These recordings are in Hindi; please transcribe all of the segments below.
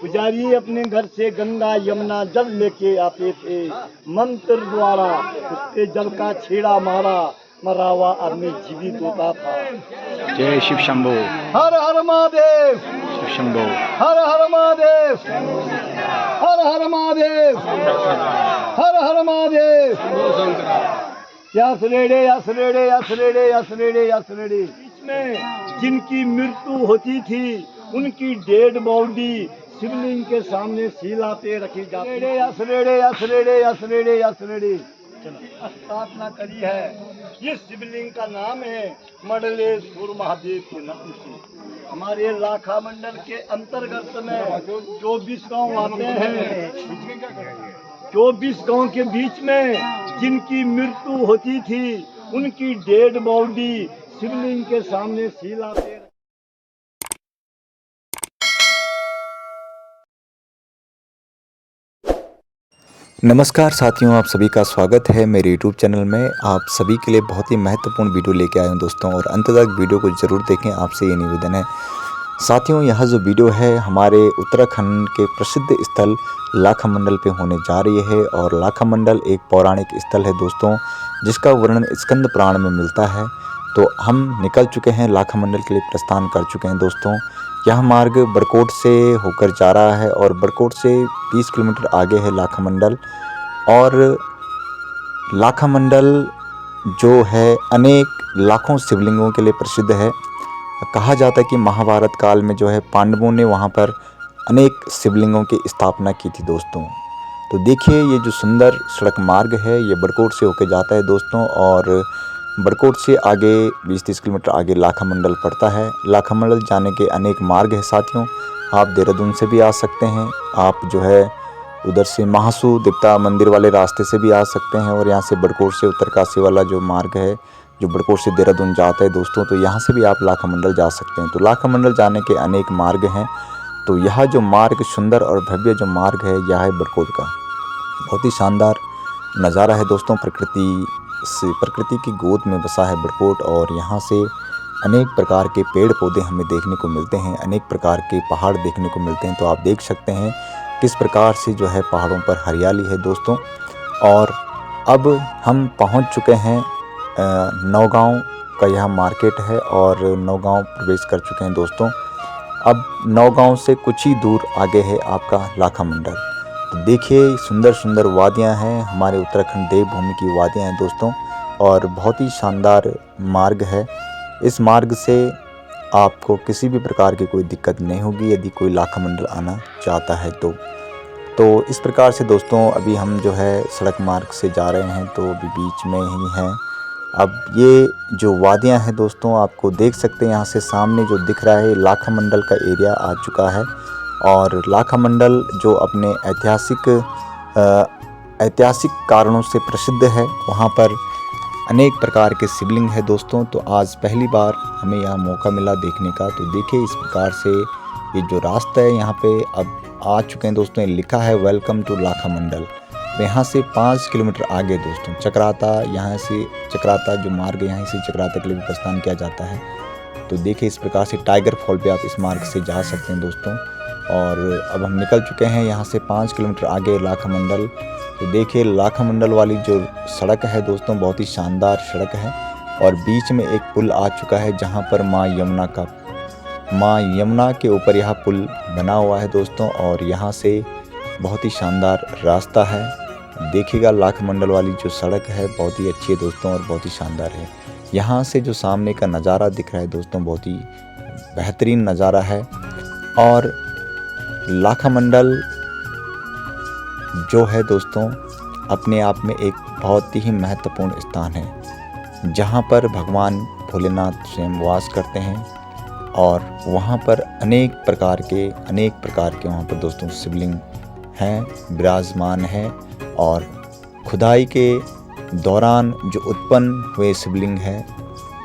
पुजारी अपने घर से गंगा यमुना जल लेके आते थे, मंत्र द्वारा उसके जल का छेड़ा मारा, मरा हुआ आदमी जीवित होता था। जय शिव शंभो। हर हर महादेव। शिव शंभो। हर हर महादेव। हर हर महादेव। हर हर महादेव। यसरेड़े यसरेड़े यसरेड़े यसरेड़े यसरेड़े। इसमें जिनकी मृत्यु होती थी उनकी डेड बॉडी शिवलिंग के सामने शिला पे रखी जाती है। यसरेड़े यसरेड़े यसरेड़े यसरेड़े स्थापना करी है। ये शिवलिंग का नाम है मंडलेश्वर महादेव के नाम से। हमारे लाखा मंडल के अंतर्गत में 24 गांव आते हैं। 24 गांव के बीच में जिनकी मृत्यु होती थी उनकी डेड बॉडी शिवलिंग के सामने शिला पे। नमस्कार साथियों, आप सभी का स्वागत है मेरे YouTube चैनल में। आप सभी के लिए बहुत ही महत्वपूर्ण वीडियो लेके आया हूँ दोस्तों, और अंत तक वीडियो को ज़रूर देखें, आपसे ये निवेदन है। साथियों, यह जो वीडियो है हमारे उत्तराखंड के प्रसिद्ध स्थल लाखा मंडल पे होने जा रही है। और लाखा मंडल एक पौराणिक स्थल है दोस्तों, जिसका वर्णन स्कंद पुराण में मिलता है। तो हम निकल चुके हैं, लाखा मंडल के लिए प्रस्थान कर चुके हैं दोस्तों। यह मार्ग बड़कोट से होकर जा रहा है और बड़कोट से 20 किलोमीटर आगे है लाखा मंडल। और लाखा मंडल जो है अनेक लाखों शिवलिंगों के लिए प्रसिद्ध है। कहा जाता है कि महाभारत काल में जो है पांडवों ने वहाँ पर अनेक शिवलिंगों की स्थापना की थी दोस्तों। तो देखिए, ये जो सुंदर सड़क मार्ग है ये बड़कोट से होकर जाता है दोस्तों, और बड़कोट से आगे 20-30 किलोमीटर आगे लाखा मंडल पड़ता है। लाखा मंडल जाने के अनेक मार्ग है साथियों। आप देहरादून से भी आ सकते हैं, आप जो है उधर से महासू देवता मंदिर वाले रास्ते से भी आ सकते हैं, और यहाँ से बड़कोट से उत्तरकाशी वाला जो मार्ग है जो बड़कोट से देहरादून जाता है दोस्तों, तो यहाँ से भी आप लाखा मंडल जा सकते हैं। तो लाखा मंडल जाने के अनेक मार्ग हैं। तो यह जो मार्ग सुंदर और भव्य जो मार्ग है यह है बड़कोट का। बहुत ही शानदार नज़ारा है दोस्तों। प्रकृति की गोद में बसा है बड़कोट, और यहाँ से अनेक प्रकार के पेड़ पौधे हमें देखने को मिलते हैं, अनेक प्रकार के पहाड़ देखने को मिलते हैं। तो आप देख सकते हैं किस प्रकार से जो है पहाड़ों पर हरियाली है दोस्तों। और अब हम पहुँच चुके हैं नौगांव का, यह मार्केट है, और नौगांव प्रवेश कर चुके हैं दोस्तों। अब नौगांव से कुछ ही दूर आगे है आपका लाखा मंडल। तो देखिए, सुंदर सुंदर वादियां हैं, हमारे उत्तराखंड देवभूमि की वादियां हैं दोस्तों, और बहुत ही शानदार मार्ग है। इस मार्ग से आपको किसी भी प्रकार की कोई दिक्कत नहीं होगी यदि कोई लाखा मंडल आना चाहता है तो इस प्रकार से दोस्तों अभी हम जो है सड़क मार्ग से जा रहे हैं, तो अभी बीच में ही हैं। अब ये जो वादियां हैं दोस्तों, आपको देख सकते हैं यहाँ से सामने जो दिख रहा है लाखा मंडल का एरिया आ चुका है। और लाखा मंडल जो अपने ऐतिहासिक कारणों से प्रसिद्ध है, वहाँ पर अनेक प्रकार के शिवलिंग है दोस्तों। तो आज पहली बार हमें यहाँ मौका मिला देखने का। तो देखिए, इस प्रकार से ये जो रास्ता है यहाँ पे अब आ चुके हैं दोस्तों। लिखा है वेलकम टू लाखा मंडल। यहाँ से 5 किलोमीटर आगे दोस्तों चक्राता, यहाँ से चक्राता जो मार्ग है यहाँ से चक्राता के लिए भी प्रस्थान किया जाता है। तो देखिए, इस प्रकार से टाइगर फॉल पे आप इस मार्ग से जा सकते हैं दोस्तों। और अब हम निकल चुके हैं यहाँ से 5 किलोमीटर आगे लाखा मंडल। तो देखिए, लाखा मंडल वाली जो सड़क है दोस्तों बहुत ही शानदार सड़क है, और बीच में एक पुल आ चुका है जहाँ पर माँ यमुना के ऊपर यह पुल बना हुआ है दोस्तों। और यहाँ से बहुत ही शानदार रास्ता है। देखिएगा, लाखा मंडल वाली जो सड़क है बहुत ही अच्छी है दोस्तों, और बहुत ही शानदार है। यहाँ से जो सामने का नज़ारा दिख रहा है दोस्तों बहुत ही बेहतरीन नज़ारा है। और लाखा मंडल जो है दोस्तों अपने आप में एक बहुत ही महत्वपूर्ण स्थान है, जहाँ पर भगवान भोलेनाथ स्वयं वास करते हैं। और वहाँ पर अनेक प्रकार के वहाँ पर दोस्तों शिवलिंग हैं, विराजमान हैं। और खुदाई के दौरान जो उत्पन्न हुए शिवलिंग हैं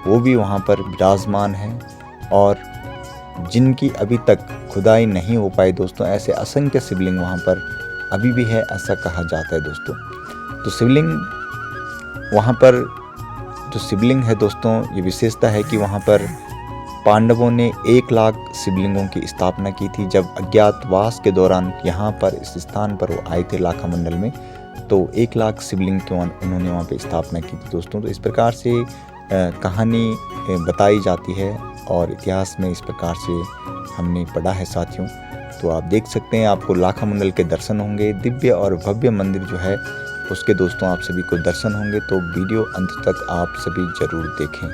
वो भी वहाँ पर विराजमान हैं, और जिनकी अभी तक खुदाई नहीं हो पाई दोस्तों, ऐसे असंख्य शिवलिंग वहाँ पर अभी भी है, ऐसा कहा जाता है दोस्तों। तो शिवलिंग वहाँ पर जो शिवलिंग है दोस्तों, ये विशेषता है कि वहाँ पर पांडवों ने 1 लाख शिवलिंगों की स्थापना की थी। जब अज्ञातवास के दौरान यहाँ पर इस स्थान पर वो आए थे लाखा मंडल में, तो 1 लाख शिवलिंग की उन्होंने वहाँ पे स्थापना की थी दोस्तों। तो इस प्रकार से कहानी बताई जाती है और इतिहास में इस प्रकार से हमने पढ़ा है साथियों। तो आप देख सकते हैं, आपको लाखा मंडल के दर्शन होंगे। दिव्य और भव्य मंदिर जो है उसके दोस्तों आप सभी को दर्शन होंगे। तो वीडियो अंत तक आप सभी जरूर देखें।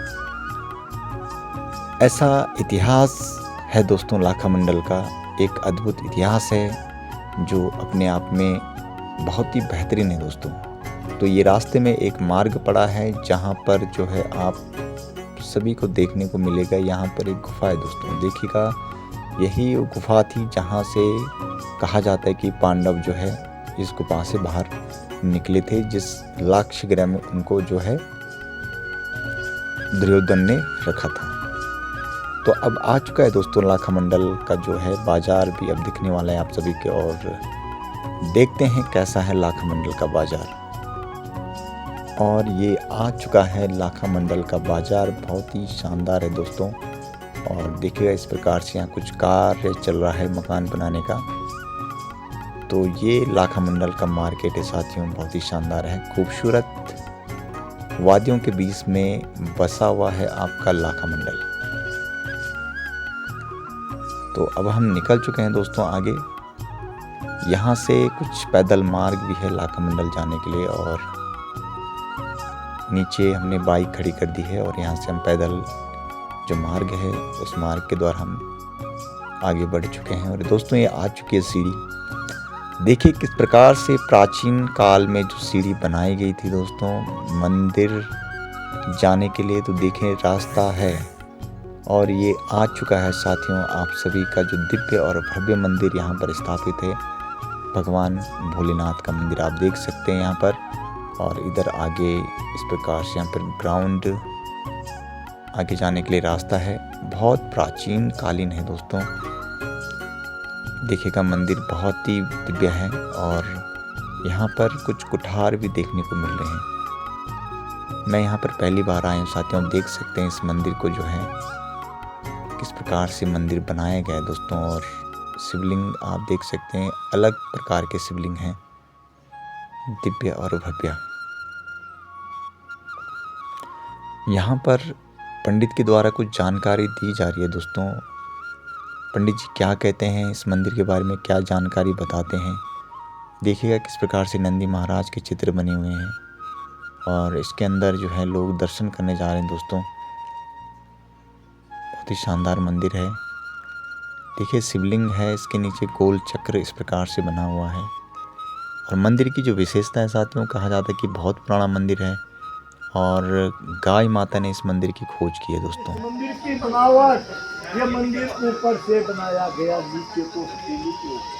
ऐसा इतिहास है दोस्तों लाखा मंडल का, एक अद्भुत इतिहास है जो अपने आप में बहुत ही बेहतरीन है दोस्तों। तो ये रास्ते में एक मार्ग पड़ा है जहाँ पर जो है आप सभी को देखने को मिलेगा। यहाँ पर एक गुफा है दोस्तों, देखिएगा यही वो गुफा थी जहाँ से कहा जाता है कि पांडव जो है इस गुफा से बाहर निकले थे, जिस लाक्ष गृह में उनको जो है दुर्योधन ने रखा था। तो अब आ चुका है दोस्तों लाखा मंडल का जो है बाजार भी अब दिखने वाला है आप सभी के, और देखते हैं कैसा है लाखा मंडल का बाजार। और ये आ चुका है लाखा मंडल का बाजार, बहुत ही शानदार है दोस्तों। और देखिएगा इस प्रकार से यहाँ कुछ कार्य चल रहा है मकान बनाने का। तो ये लाखा मंडल का मार्केट है साथियों, बहुत ही शानदार है, खूबसूरत वादियों के बीच में बसा हुआ है आपका लाखा मंडल। तो अब हम निकल चुके हैं दोस्तों आगे। यहाँ से कुछ पैदल मार्ग भी है लाखा मंडल जाने के लिए, और नीचे हमने बाइक खड़ी कर दी है और यहाँ से हम पैदल जो मार्ग है उस मार्ग के द्वारा हम आगे बढ़ चुके हैं। और दोस्तों ये आ चुकी है सीढ़ी, देखिए किस प्रकार से प्राचीन काल में जो सीढ़ी बनाई गई थी दोस्तों मंदिर जाने के लिए। तो देखें रास्ता है, और ये आ चुका है साथियों आप सभी का जो दिव्य और भव्य मंदिर यहाँ पर स्थापित है, भगवान भोलेनाथ का मंदिर आप देख सकते हैं यहाँ पर। और इधर आगे इस प्रकार से यहाँ पर ग्राउंड आगे जाने के लिए रास्ता है, बहुत प्राचीन कालीन है दोस्तों। देखिएगा मंदिर बहुत ही दिव्य है, और यहाँ पर कुछ कुठार भी देखने को मिल रहे हैं। मैं यहाँ पर पहली बार आया हूँ साथियों, देख सकते हैं इस मंदिर को जो है किस प्रकार से मंदिर बनाया गया है दोस्तों। और शिवलिंग आप देख सकते हैं, अलग प्रकार के शिवलिंग हैं, दिव्य और भव्य। यहाँ पर पंडित के द्वारा कुछ जानकारी दी जा रही है दोस्तों। पंडित जी क्या कहते हैं इस मंदिर के बारे में, क्या जानकारी बताते हैं, देखिएगा किस प्रकार से नंदी महाराज के चित्र बने हुए हैं। और इसके अंदर जो है लोग दर्शन करने जा रहे हैं दोस्तों, बहुत ही शानदार मंदिर है। देखिए शिवलिंग है, इसके नीचे गोल चक्र इस प्रकार से बना हुआ है। और मंदिर की जो विशेषता है साथियों, कहा जाता है कि बहुत पुराना मंदिर है और गाय माता ने इस मंदिर की खोज की है दोस्तों। मंदिर की बनावट, ये मंदिर ऊपर से बनाया गया, नीचे को सीढ़ी के ऊपर।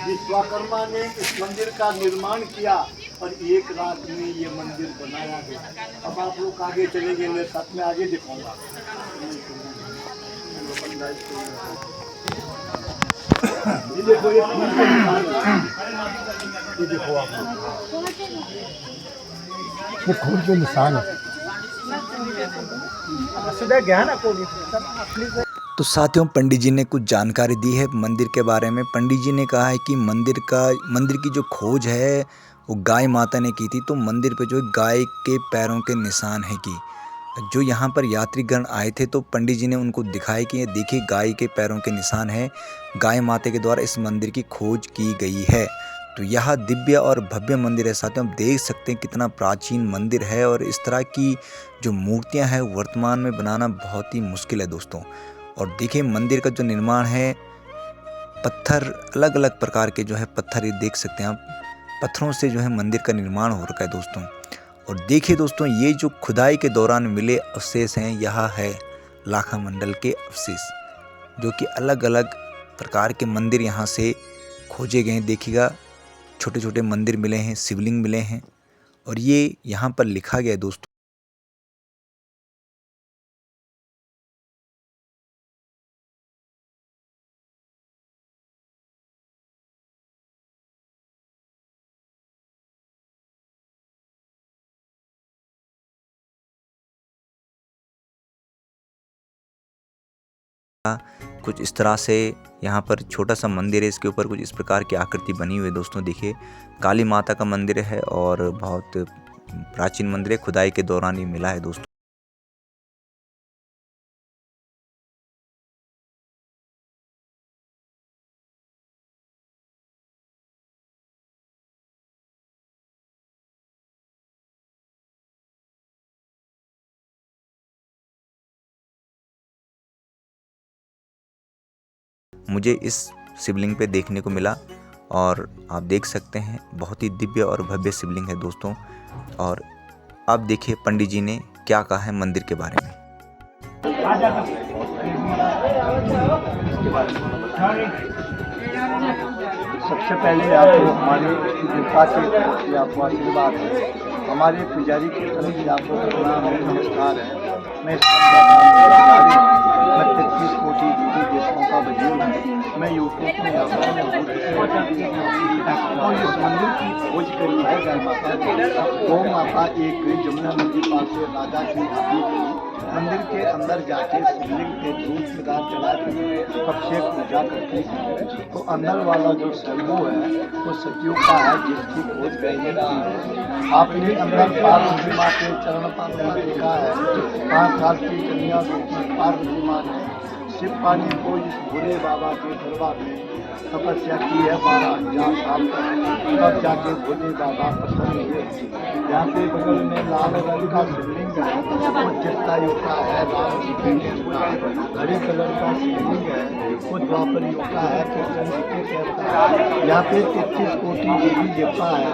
विश्वकर्मा ने इस मंदिर का निर्माण किया और 1 रात में ये मंदिर बनाया गया। अब आप लोग आगे चलेंगे, मैं साथ में आगे दिखाऊंगा। ये देखो, ये देखो आप, ये खून के निशान है। सीधा गया ना कोई। तो साथियों पंडित जी ने कुछ जानकारी दी है मंदिर के बारे में। पंडित जी ने कहा है कि मंदिर की जो खोज है वो गाय माता ने की थी। तो मंदिर पे जो गाय के पैरों के निशान है कि जो यहाँ पर यात्रीगण आए थे, तो पंडित जी ने उनको दिखाया कि ये देखिए गाय के पैरों के निशान हैं, गाय माता के द्वारा इस मंदिर की खोज की गई है। तो यह दिव्य और भव्य मंदिर है साथियों, आप देख सकते हैं कितना प्राचीन मंदिर है। और इस तरह की जो मूर्तियां हैं वर्तमान में बनाना बहुत ही मुश्किल है दोस्तों। और देखिए मंदिर का जो निर्माण है, पत्थर अलग अलग प्रकार के जो है पत्थर, ये देख सकते हैं आप, पत्थरों से जो है मंदिर का निर्माण हो रखा है दोस्तों। और देखिए दोस्तों ये जो खुदाई के दौरान मिले अवशेष हैं, यह है लाखा मंडल के अवशेष, जो कि अलग अलग प्रकार के मंदिर यहाँ से खोजे गए हैं। देखिएगा छोटे छोटे मंदिर मिले हैं, शिवलिंग मिले हैं, और ये यहाँ पर लिखा गया है दोस्तों। कुछ इस तरह से यहाँ पर छोटा सा मंदिर है, इसके ऊपर कुछ इस प्रकार की आकृति बनी हुई है। दोस्तों देखिए, काली माता का मंदिर है और बहुत प्राचीन मंदिर है, खुदाई के दौरान ये मिला है दोस्तों। मुझे इस शिवलिंग पे देखने को मिला और आप देख सकते हैं बहुत ही दिव्य और भव्य शिवलिंग है दोस्तों। और अब देखिए पंडित जी ने क्या कहा है मंदिर के बारे में। सबसे पहले आपको हमारे कृपा के आपको आशीर्वाद है, हमारे पुजारी की तरफ से आपको प्रणाम है, नमस्कार है। मैं 33 कोटि देशों का वजीर हूँ। मैं यूट्यूब में आता हूँ और इस मंदिर की खोज करी है गाय माता ने। गौ माता एक जमुना नदी पास से राजा की हाथी थी। मंदिर के अंदर जाके शिवलिंग पे धूप प्रदान चला के अभिषेक पूजा करती है। तो अंदर वाला जो शंभू है वो सतियों का है, जिसकी खोज गई है। आपने अंदर पार्वती माँ के चरण पादुका देखा है। 5 साल की कन्या पार्वती माँ ने शिव पानी को इस भोले बाबा के दरबार में तपस्या की है 12,000 साल तक, तब जाके भोले बाबा प्रसन्न हुए। यहाँ पे बगल में लाल रंग का शिवलिंग है, वो चित्ता युग का है, राम जी के देवता। हरे कलर का शिवलिंग है, वो द्वापर युग का है, कृष्ण जी के देवता है। यहाँ पे 33 कोटि देवी देवता है।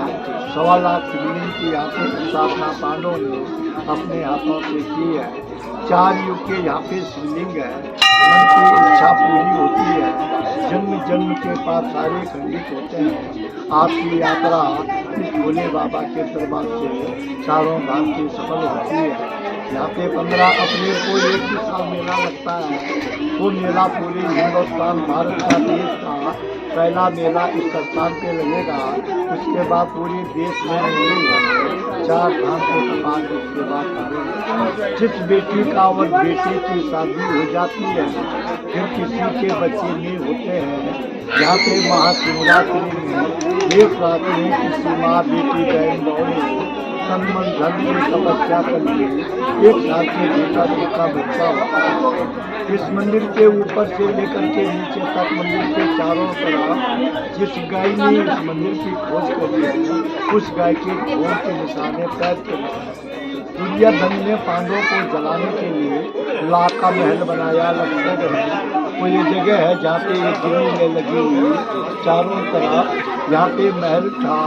1.25 लाख शिवलिंग की यहाँ पे स्थापना पांडवों ने अपने हाथों से की है। 4 युग के यहाँ पे शिवलिंग है। मन की इच्छा पूरी होती है, जन्म जन्म के पाप सारे खंडित होते हैं। आपकी यात्रा इस भोले बाबा के दरबार से चारों भाग से सफल होती है। यहाँ पे 15 अप्रैल को एक ही साल मेला लगता है। वो मेला पूरे हिंदुस्तान भारत का देश का पहला मेला इस स्थान पे लगेगा। उसके बाद पूरे देश में लगेगा। 4 धाम के कपाल उसके बाद जिस बेटी का और बेटे की शादी हो जाती है, फिर किसी के बच्चे नहीं होते हैं। यहाँ पे महाशिवरात्रि में एक रात में किसी माँ बेटी बहन बहन तन मन धन में तपस्या करके 1 साल के बेटा का बच्चा होता है। इस मंदिर के ऊपर से लेकर के नीचे तक मंदिर के चारों तरफ जिस गाय ने इस मंदिर की खोज करी है, उस गाय के खोज के निशाने पैर के दुर्योधन ने पांडवों को जलाने के लिए लाख का महल बनाया। लक्ष्मण वो ये जगह है जहाँ पे ये गिरी में लगी हुई चारों तरफ यहाँ पे महल था।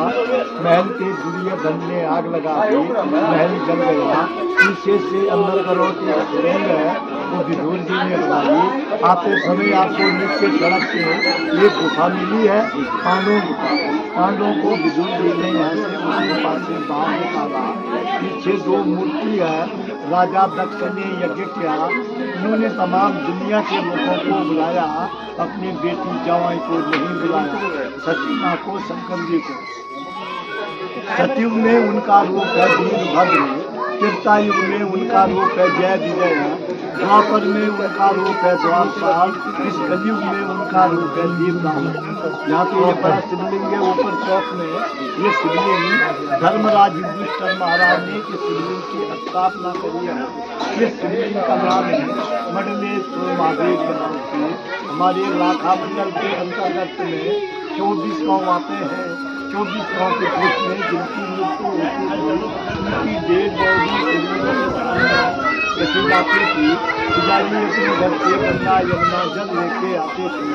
महल के दुर्योधन ने आग लगा दी, महल जल गया। पीछे से अंदर करो के सुरंग है, वो विदुर जी ने बनाई। आते समय आपको नीचे सड़क से एक गुफा मिली है, पांडवों को विदुर जी ने यहाँ से उस गुफा से बाहर निकाला। पीछे 2 मूर्ति है। राजा दक्ष ने यज्ञ किया, उन्होंने तमाम दुनिया के लोगों को बुलाया, अपनी बेटी जवाई को नहीं बुलाया। सती माँ को, शंकर जी को। सतयुग में उनका रूप है वीरभद्र, त्रेता युग में उनका रूप है जय विजय, द्वापर में उनका रूप है द्वारपाल, इस कलयुग में उनका रूप है दीपदान। यहाँ पे ये बड़ा शिवलिंग है। ऊपर चौक में ये शिवलिंग धर्मराज युधिष्ठिर महाराज ने इस शिवलिंग की स्थापना करी है। इस शिवलिंग का नाम है मंडलेश्वर महादेव के नाम से। हमारे लाखा मंडल के अंतर्गत में 24 गाँव आते हैं। 24 गाँव के बीच में जिनकी मृत्यु होती है, उनकी डेड बॉडी ऐसी जाती थी। पुजारी अपने घर से गंगा यमुना जल लेके आते थे।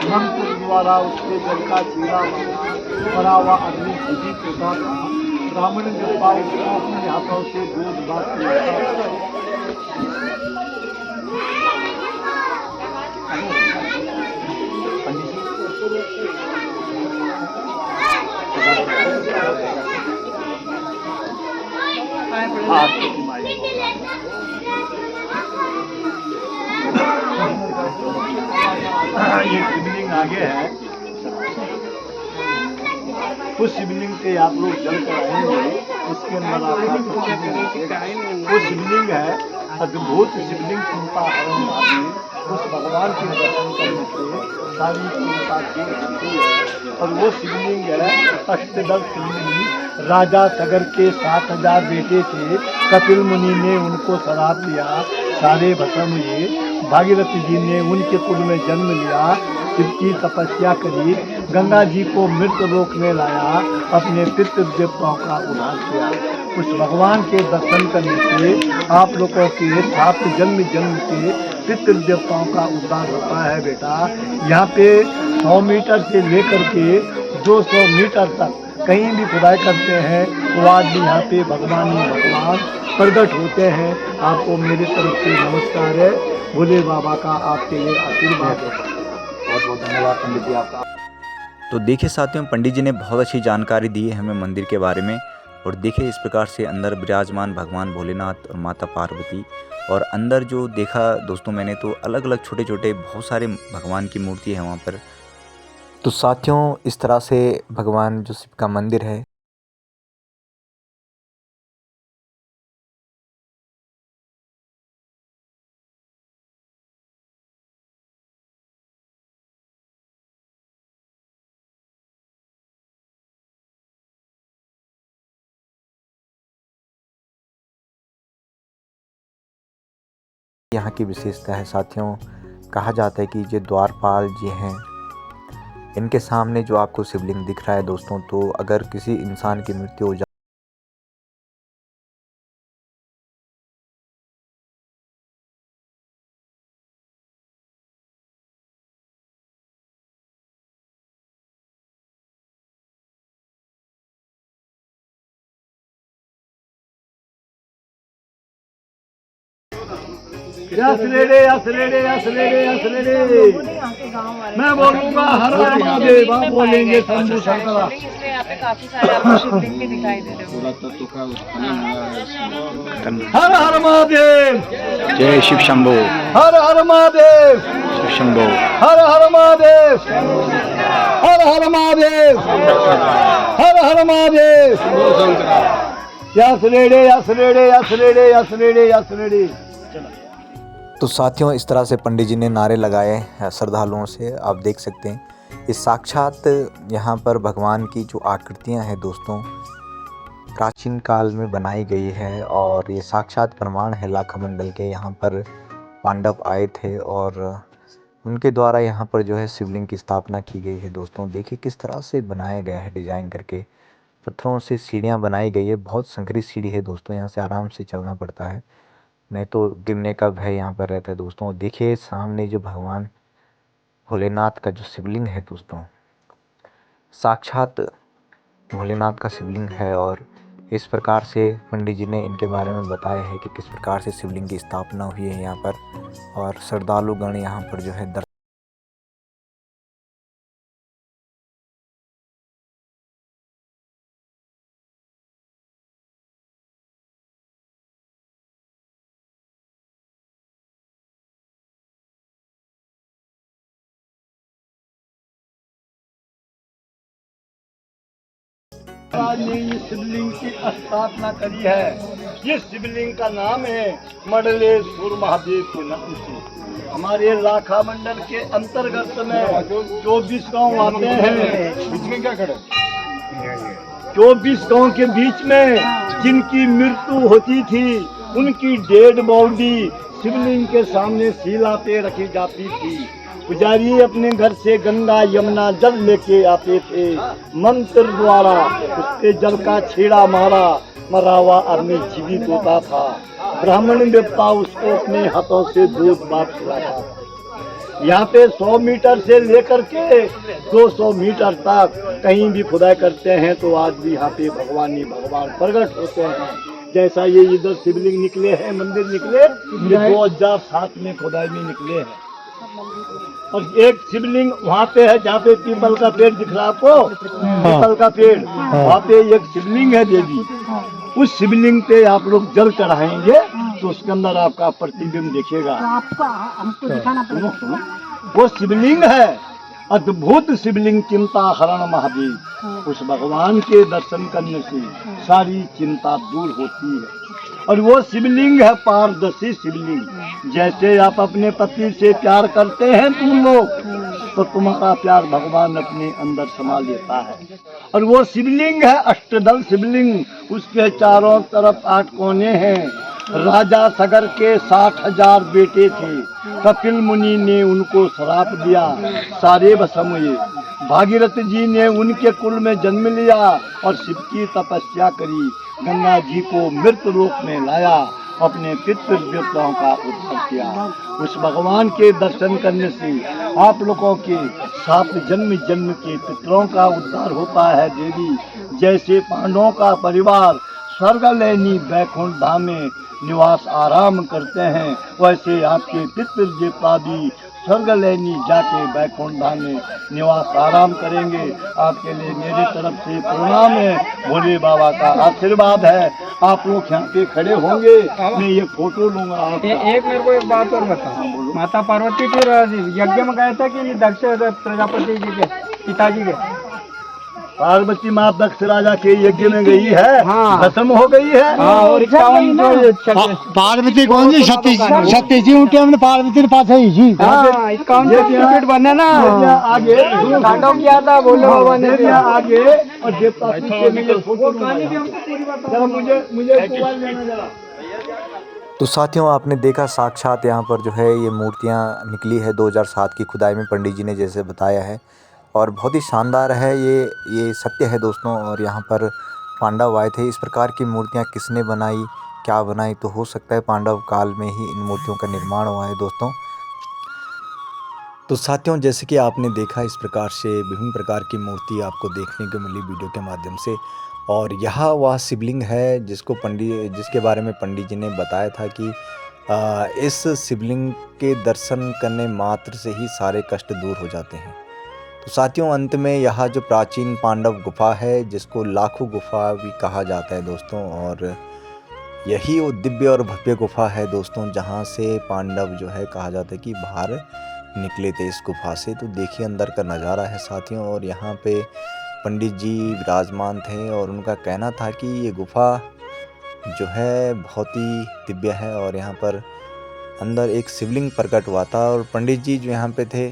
मंत्र द्वारा उसके जल का चीरा पड़ा हुआ अग्नि जीवित होता था। ब्राह्मण गप्पा उसको अपने हाथों से दूध बात लेता था। ये शिवलिंग आगे है। उस शिवलिंग पे आप लोग जल कर आएंगे, उसके अंदर आपका वो शिवलिंग है। अद्भुत शिवलिंग चिंता हरण महादेव, उस भगवान के दर्शन करने से सारी चिंता दूर होती है। और वो शिवलिंग है अष्टदल शिवलिंग। राजा सगर के 7000 बेटे थे, कपिल मुनि ने उनको श्राप दिया, सारे भस्म हुए। भागीरथी जी ने उनके कुल में जन्म लिया, शिव की तपस्या करी, गंगा जी को मृत लोक में लाया, अपने पितृ देवताओं का उद्धार किया। उस भगवान के दर्शन करने से आप लोगों के 7 जन्म के पितृ देवताओं का उद्धार होता है बेटा। यहाँ पे 100 मीटर से लेकर के 200 मीटर तक कहीं भी खुदाई करते हैं तो आज भी यहाँ पे भगवान ही भगवान प्रकट होते हैं। आपको मेरी तरफ से नमस्कार है, भोले बाबा का आपके लिए आशीर्वाद है। बहुत बहुत धन्यवाद पंडित जी आपका। तो देखिए साथियों, पंडित जी ने बहुत अच्छी जानकारी दी है हमें मंदिर के बारे में। और देखिए इस प्रकार से अंदर विराजमान भगवान भोलेनाथ और माता पार्वती, और अंदर जो देखा दोस्तों मैंने, तो अलग अलग छोटे छोटे बहुत सारे भगवान की मूर्ति है वहाँ पर। तो साथियों इस तरह से भगवान जो शिव का मंदिर है। यहाँ की विशेषता है साथियों, कहा जाता है कि ये द्वारपाल जी हैं, इनके सामने जो आपको शिवलिंग दिख रहा है दोस्तों, तो अगर किसी इंसान की मृत्यु हो जाए यस रेडे यस रेडे यस रेडे यस रेडे। मैं बोलूंगा हर हर महादेव, आप बोलेंगे शंभू शंकरा। इसलिए यहाँ पे काफी सारे आपको शिवलिंग भी दिखाई दे रहे हो। हर हर महादेव, जय शिव शंभो, हर हर महादेव, शिव शंभो, हर हर महादेव, हर हर महादेव, हर हर महादेव। यस रेडे यस रेडे यस रेडे यस रेडे यस रेडे। तो साथियों इस तरह से पंडित जी ने नारे लगाए श्रद्धालुओं से, आप देख सकते हैं। इस साक्षात यहाँ पर भगवान की जो आकृतियाँ हैं दोस्तों, प्राचीन काल में बनाई गई है, और ये साक्षात प्रमाण है लाखा मंडल के। यहाँ पर पांडव आए थे और उनके द्वारा यहाँ पर जो है शिवलिंग की स्थापना की गई है दोस्तों। देखिए किस तरह से बनाया गया है, डिज़ाइन करके पत्थरों से सीढ़ियाँ बनाई गई है। बहुत संकरी सीढ़ी है दोस्तों, यहाँ से आराम से चलना पड़ता है, नहीं तो गिरने का भय यहाँ पर रहता है दोस्तों। देखिए सामने जो भगवान भोलेनाथ का जो शिवलिंग है दोस्तों, साक्षात भोलेनाथ का शिवलिंग है। और इस प्रकार से पंडित जी ने इनके बारे में बताया है कि किस प्रकार से शिवलिंग की स्थापना हुई है यहाँ पर, और श्रद्धालुगण यहाँ पर जो है महाराज ने ये शिवलिंग की स्थापना करी है। ये शिवलिंग का नाम है मंडलेश्वर महादेव के नाम से। हमारे लाखा मंडल के अंतर्गत में 24 गांव आते हैं। 24 गांव के बीच में जिनकी मृत्यु होती थी, उनकी डेड बॉडी शिवलिंग के सामने शिला पे रखी जाती थी। पुजारी अपने घर से गंगा यमुना जल लेके आते थे, मंत्र द्वारा उसके जल का छेड़ा मारा, मरा हुआ आदमी जीवित होता था। ब्राह्मण देवता उसको अपने हाथों से दूध भात खिलाता। यहाँ पे 100 मीटर से लेकर के 200 मीटर तक कहीं भी खुदाई करते हैं तो आज भी यहाँ पे भगवान ही भगवान प्रकट होते हैं। जैसा ये इधर शिवलिंग निकले हैं, मंदिर निकले, ये 2007 में खुदाई में निकले हैं। और एक शिवलिंग वहाँ पे है जहाँ पे पीपल का पेड़ दिख रहा है आपको, पीपल का पेड़, वहाँ पे एक शिवलिंग है देवी। उस शिवलिंग पे आप लोग जल चढ़ाएंगे तो उसके अंदर आपका प्रतिबिंब दिखेगा। आपका हमको दिखाना पड़ेगा। वो शिवलिंग है, अद्भुत शिवलिंग चिंता हरण महादेव। उस भगवान के दर्शन करने से सारी चिंता दूर होती है। और वो शिवलिंग है पारदर्शी शिवलिंग। जैसे आप अपने पति से प्यार करते हैं तुम लोग, तो तुम्हारा प्यार भगवान अपने अंदर समा लेता है। और वो शिवलिंग है अष्टदल शिवलिंग, उसके चारों तरफ 8 कोने हैं। राजा सगर के 60,000 बेटे थे, कपिल मुनि ने उनको श्राप दिया, सारे भस्म हुए। भागीरथ जी ने उनके कुल में जन्म लिया और शिव की तपस्या करी, गंगा जी को मृत लोक में लाया, अपने पितृ देवताओं का उद्धार किया। उस भगवान के दर्शन करने से आप लोगों के 7 जन्म जन्म के पितरों का उद्धार होता है देवी। जैसे पांडवों का परिवार स्वर्गलैनी बैकुंठ धाम में निवास आराम करते हैं, वैसे आपके पितृ देवता भी स्वर्गलैनी जाके बैकुंठ धाम में निवास आराम करेंगे। आपके लिए मेरे तरफ से प्रणाम है, भोले बाबा का आशीर्वाद है। आप लोग यहाँ पे खड़े होंगे, मैं ये फोटो लूंगा आपका। एक मेरे को एक बात और बताओ, माता पार्वती फिर यज्ञ में गए थे कि नहीं दक्ष प्रजापति जी के पिताजी के? पार्वती माँ दक्ष राजा के यज्ञ में गई है, हाँ। खत्म हो गई है। हाँ, और 51 जो पार्वती कौन सी सती जी उनके हमने पार्वती के पास है जी। हाँ, 51 शक्तिपीठ बने ना, आगे तांडव किया था भोले बाबा ने। आगे और देवता पीछे में ये फोटो जरा मुझे मोबाइल देना जरा। तो साथियों, आपने देखा साक्षात यहाँ पर जो है ये मूर्तियाँ निकली है 2007 की खुदाई में, पंडित जी ने जैसे बताया है, और बहुत ही शानदार है ये सत्य है दोस्तों। और यहाँ पर पांडव आए थे। इस प्रकार की मूर्तियाँ किसने बनाई, क्या बनाई, तो हो सकता है पांडव काल में ही इन मूर्तियों का निर्माण हुआ है दोस्तों। तो साथियों, जैसे कि आपने देखा, इस प्रकार से विभिन्न प्रकार की मूर्ति आपको देखने को मिली वीडियो के माध्यम से। और यह वह शिवलिंग है जिसके बारे में पंडित जी ने बताया था कि इस शिवलिंग के दर्शन करने मात्र से ही सारे कष्ट दूर हो जाते हैं। तो साथियों, अंत में यह जो प्राचीन पांडव गुफा है, जिसको लाखों गुफा भी कहा जाता है दोस्तों, और यही वो दिव्य और भव्य गुफा है दोस्तों, जहाँ से पांडव जो है कहा जाता है कि बाहर निकले थे इस गुफा से। तो देखिए अंदर का नज़ारा है साथियों। और यहाँ पे पंडित जी विराजमान थे और उनका कहना था कि ये गुफा जो है बहुत ही दिव्य है, और यहाँ पर अंदर एक शिवलिंग प्रकट हुआ था। और पंडित जी जो यहाँ पे थे,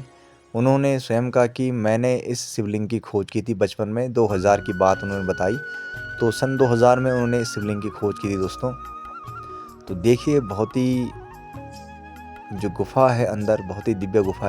उन्होंने स्वयं कहा कि मैंने इस शिवलिंग की खोज की थी बचपन में। 2000 की बात उन्होंने बताई, तो सन 2000 में उन्होंने इस शिवलिंग की खोज की थी दोस्तों। तो देखिए बहुत ही जो गुफा है अंदर, बहुत ही दिव्य गुफा